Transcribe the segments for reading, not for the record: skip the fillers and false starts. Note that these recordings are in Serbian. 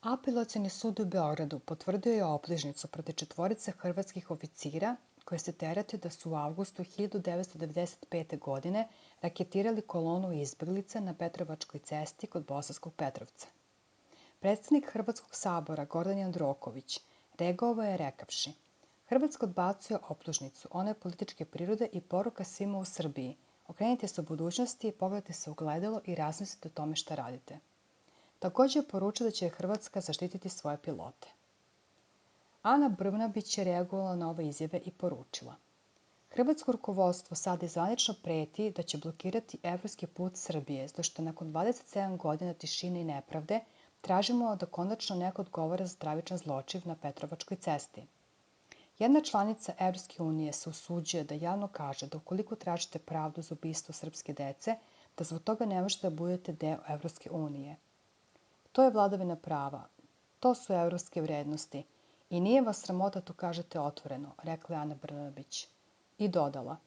Apelacioni sud u Beogradu potvrdio je optužnicu protiv četvorice hrvatskih oficira koje se terete da su u avgustu 1995. godine raketirali kolonu izbeglica na Petrovačkoj cesti kod Bosanskog Petrovca. Predsednik Hrvatskog sabora Gordan Jandroković reagovao je rekavši: Hrvatska odbacuje optužnicu, ona je političke prirode i poruka svima u Srbiji. Okrenite se u budućnosti, pogledajte se u ogledalo i razmislite o tome šta radite. Takođe je poručio da će Hrvatska zaštititi svoje pilote. Ana Brnabić je reagovala na ove izjave i poručila: Hrvatsko rukovodstvo sada i zvanično preti da će blokirati evropski put Srbije, zato što nakon 27 godina tišine i nepravde tražimo da konačno neko odgovara za stravičan zločin na Petrovačkoj cesti. Jedna članica Evropske unije se usuđuje da javno kaže da ukoliko tražite pravdu za ubistvo srpske dece, da zbog toga ne možete da budete deo Evropske unije. To je vladavina prava, to su evropske vrednosti i nije vas sramota to kažete otvoreno, rekla je Ana Brnabić. I dodala: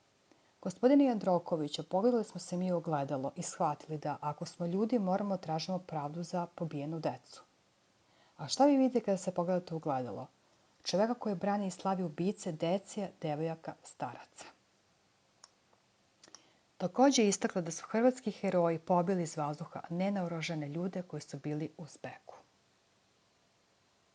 Gospodine Jandrokoviću, pogledali smo se mi u ogledalo i shvatili da, ako smo ljudi, moramo da tražimo pravdu za pobijenu decu. A šta vi vidite kada se pogledate u ogledalo? Čoveka koji brani i slavi ubice dece, devojaka, staraca. Takođe je istakla da su hrvatski heroji pobili iz vazduha nenaoružane ljude koji su bili u zbeku.